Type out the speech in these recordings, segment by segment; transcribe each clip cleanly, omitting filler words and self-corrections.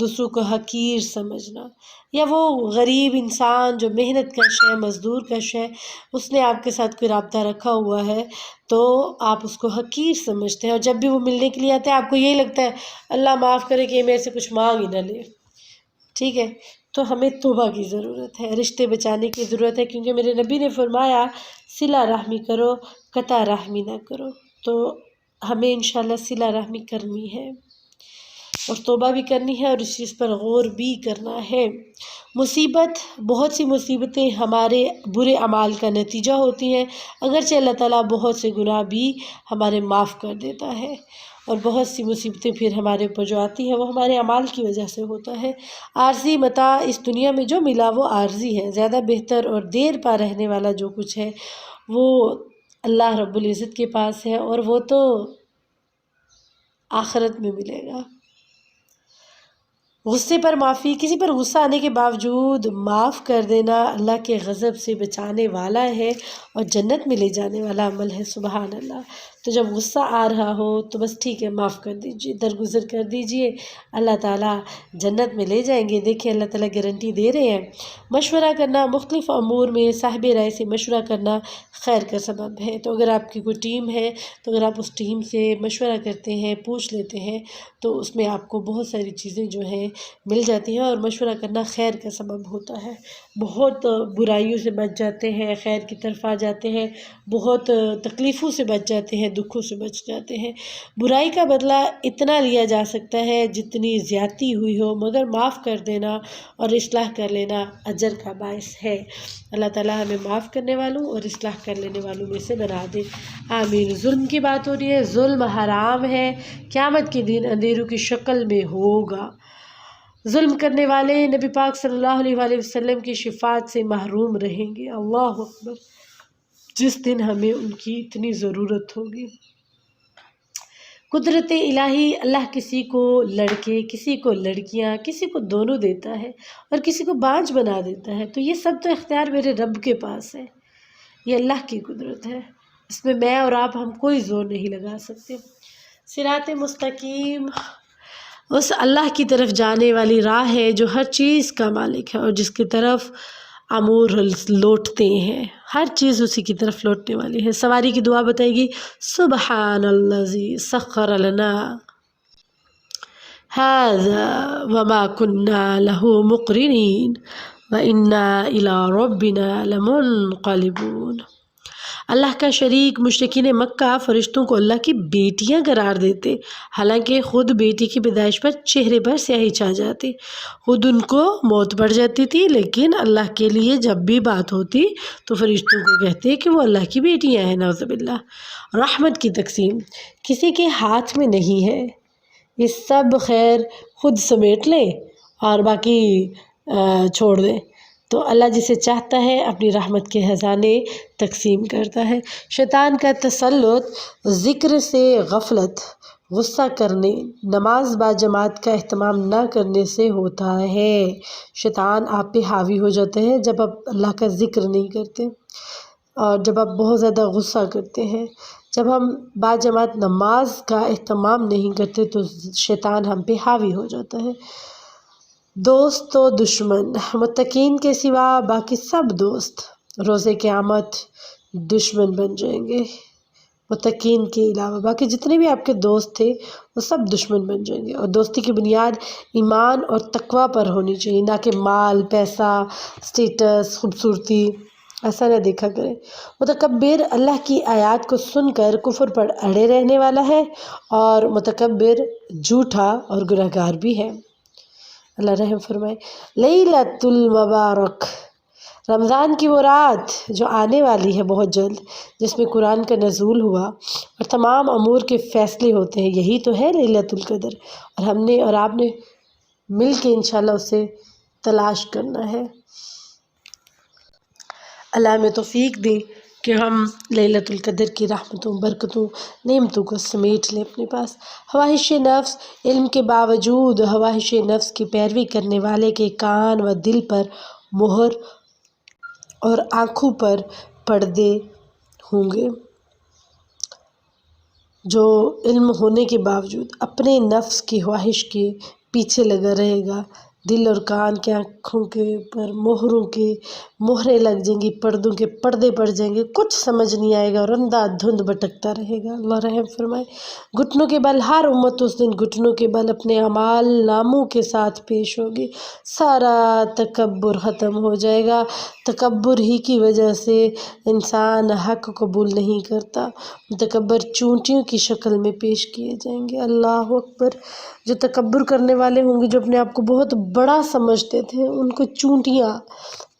دوسروں کو حقیر سمجھنا، یا وہ غریب انسان جو محنت کش ہے، مزدور کش ہے، اس نے آپ کے ساتھ کوئی رابطہ رکھا ہوا ہے تو آپ اس کو حقیر سمجھتے ہیں، اور جب بھی وہ ملنے کے لیے آتے ہیں آپ کو یہی لگتا ہے اللہ معاف کرے کہ یہ میرے سے کچھ مانگ ہی نہ لے، ٹھیک ہے؟ تو ہمیں توبہ کی ضرورت ہے، رشتے بچانے کی ضرورت ہے، کیونکہ میرے نبی نے فرمایا صلہ رحمی کرو، قطع رحمی نہ کرو۔ تو ہمیں انشاءاللہ صلہ رحمی کرنی ہے اور توبہ بھی کرنی ہے، اور اس چیز پر غور بھی کرنا ہے۔ بہت سی مصیبتیں ہمارے برے اعمال کا نتیجہ ہوتی ہیں، اگرچہ اللہ تعالیٰ بہت سے گناہ بھی ہمارے معاف کر دیتا ہے، اور بہت سی مصیبتیں پھر ہمارے اوپر جو آتی ہیں وہ ہمارے اعمال کی وجہ سے ہوتا ہے۔ عارضی متاع اس دنیا میں جو ملا وہ عارضی ہے، زیادہ بہتر اور دیر پا رہنے والا جو کچھ ہے وہ اللہ رب العزت کے پاس ہے، اور وہ تو آخرت میں ملے گا۔ غصے پر معافی، کسی پر غصہ آنے کے باوجود معاف کر دینا اللہ کے غضب سے بچانے والا ہے اور جنت میں لے جانے والا عمل ہے، سبحان اللہ۔ تو جب غصہ آ رہا ہو تو بس ٹھیک ہے، معاف کر دیجئے، درگزر کر دیجئے، اللہ تعالیٰ جنت میں لے جائیں گے۔ دیکھیں اللہ تعالیٰ گارنٹی دے رہے ہیں۔ مشورہ کرنا، مختلف امور میں صاحب رائے سے مشورہ کرنا خیر کا سبب ہے۔ تو اگر آپ کی کوئی ٹیم ہے تو اگر آپ اس ٹیم سے مشورہ کرتے ہیں، پوچھ لیتے ہیں، تو اس میں آپ کو بہت ساری چیزیں جو ہیں مل جاتی ہیں، اور مشورہ کرنا خیر کا سبب ہوتا ہے۔ بہت برائیوں سے بچ جاتے ہیں، خیر کی طرف آ جاتے ہیں، بہت تکلیفوں سے بچ جاتے ہیں، دکھوں سے بچ جاتے ہیں۔ برائی کا بدلہ اتنا لیا جا سکتا ہے جتنی زیادتی ہوئی ہو، مگر معاف کر دینا اور اصلاح کر لینا اجر کا باعث ہے۔ اللہ تعالیٰ ہمیں معاف کرنے والوں اور اصلاح کر لینے والوں میں سے بنا دے، آمین۔ ظلم کی بات ہو رہی ہے، ظلم حرام ہے، قیامت کے دن اندھیروں کی شکل میں ہوگا۔ ظلم کرنے والے نبی پاک صلی اللہ علیہ وآلہ وسلم کی شفاعت سے محروم رہیں گے، اللہ اکبر، جس دن ہمیں ان کی اتنی ضرورت ہوگی۔ قدرت الہی، اللہ کسی کو لڑکے، کسی کو لڑکیاں، کسی کو دونوں دیتا ہے اور کسی کو بانجھ بنا دیتا ہے، تو یہ سب تو اختیار میرے رب کے پاس ہے، یہ اللہ کی قدرت ہے، اس میں میں اور آپ ہم کوئی زور نہیں لگا سکتے۔ صراط مستقیم اس اللہ کی طرف جانے والی راہ ہے جو ہر چیز کا مالک ہے اور جس کی طرف امور لوٹتے ہیں، ہر چیز اسی کی طرف لوٹنے والی ہے۔ سواری کی دعا بتائے گی، سبحان الذی سخر لنا ھذا وما کنا لہ مقرنین وانا الی ربنا لمنقلبون۔ اللہ کا شریک مشرکین مکہ فرشتوں کو اللہ کی بیٹیاں قرار دیتے، حالانکہ خود بیٹی کی پیدائش پر چہرے پر سیاہی چھا جاتی، خود ان کو موت پڑ جاتی تھی، لیکن اللہ کے لیے جب بھی بات ہوتی تو فرشتوں کو کہتے کہ وہ اللہ کی بیٹیاں ہیں، نعوذ باللہ۔ رحمت کی تقسیم کسی کے ہاتھ میں نہیں ہے، یہ سب خیر خود سمیٹ لیں اور باقی چھوڑ دیں، تو اللہ جسے چاہتا ہے اپنی رحمت کے خزانے تقسیم کرتا ہے۔ شیطان کا تسلط ذکر سے غفلت، غصہ کرنے، نماز با جماعت کا اہتمام نہ کرنے سے ہوتا ہے۔ شیطان آپ پہ حاوی ہو جاتا ہے جب آپ اللہ کا ذکر نہیں کرتے، اور جب آپ بہت زیادہ غصہ کرتے ہیں، جب ہم با جماعت نماز کا اہتمام نہیں کرتے تو شیطان ہم پہ حاوی ہو جاتا ہے۔ دوست و دشمن، متقین کے سوا باقی سب دوست روز قیامت دشمن بن جائیں گے، متقین کے علاوہ باقی جتنے بھی آپ کے دوست تھے وہ سب دشمن بن جائیں گے، اور دوستی کی بنیاد ایمان اور تقوی پر ہونی چاہیے، نہ کہ مال، پیسہ، اسٹیٹس، خوبصورتی، ایسا نہ دیکھا کرے۔ متکبر اللہ کی آیات کو سن کر کفر پر اڑے رہنے والا ہے، اور متکبر جھوٹا اور گنہگار بھی ہے، اللہ رحم فرمائے۔ لیلۃ المبارک، رمضان کی وہ رات جو آنے والی ہے بہت جلد، جس میں قرآن کا نزول ہوا اور تمام امور کے فیصلے ہوتے ہیں، یہی تو ہے لیلۃ القدر، اور ہم نے اور آپ نے مل کے انشاءاللہ اسے تلاش کرنا ہے۔ اللہ ہمیں توفیق دے کہ ہم لیلۃ القدر کی رحمتوں، برکتوں، نعمتوں کو سمیٹ لیں اپنے پاس۔ خواہش نفس، علم کے باوجود خواہش نفس کی پیروی کرنے والے کے کان و دل پر مہر اور آنکھوں پر پردے ہوں گے، جو علم ہونے کے باوجود اپنے نفس کی خواہش کے پیچھے لگا رہے گا، دل اور کان کے آنکھوں کے اوپر مہروں کے مہریں لگ جائیں گی، پردوں کے پردے پڑ جائیں گے، کچھ سمجھ نہیں آئے گا اور اندھا دھند بھٹکتا رہے گا۔ اللہ رحم فرمائے۔ گھٹنوں کے بل، ہر امت اس دن گھٹنوں کے بل اپنے اعمال ناموں کے ساتھ پیش ہوگی، سارا تکبر ختم ہو جائے گا۔ تکبر ہی کی وجہ سے انسان حق قبول نہیں کرتا، تکبر چونٹیوں کی شکل میں پیش کیے جائیں گے۔ اللہ اکبر۔ جو تکبر کرنے والے ہوں گے، جو اپنے آپ کو بہت بڑا سمجھتے تھے، ان کو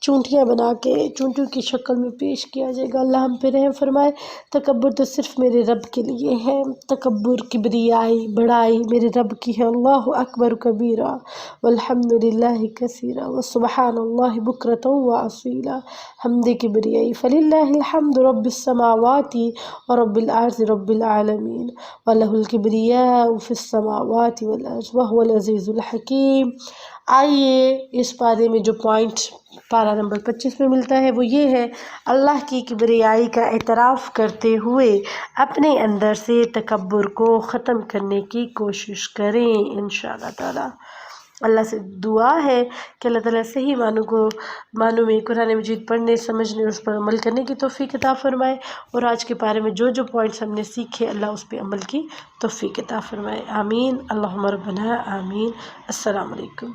چونٹیاں بنا کے چونٹیوں کی شکل میں پیش کیا جائے گا۔ اللہ ہم پہ رحم فرمائے۔ تکبر تو صرف میرے رب کے لیے ہے، تکبر کبریائی بڑائی میرے رب کی ہے۔ اللہ اکبر کبیرہ والحمد للہ کثیرہ وسبحان اللہ بکرۃ واصیلا۔ حمد کبریائی فللہ الحمد رب السماوات ورب الارض رب العالمین ولہ الکبریاء فی السماوات والارض وہو العزیز الحکیم۔ آئیے اس پارے میں جو پوائنٹ پارہ نمبر 25 میں ملتا ہے وہ یہ ہے، اللہ کی کبریائی کا اعتراف کرتے ہوئے اپنے اندر سے تکبر کو ختم کرنے کی کوشش کریں انشاءاللہ تعالی۔ اللہ سے دعا ہے کہ اللہ تعالیٰ صحیح معنوں میں قرآن مجید پڑھنے، سمجھنے اور اس پر عمل کرنے کی توفیق عطا فرمائے، اور آج کے پارے میں جو پوائنٹس ہم نے سیکھے اللہ اس پہ عمل کی توفیق عطا فرمائے۔ آمین۔ اللہم ربنا آمین۔ السلام علیکم۔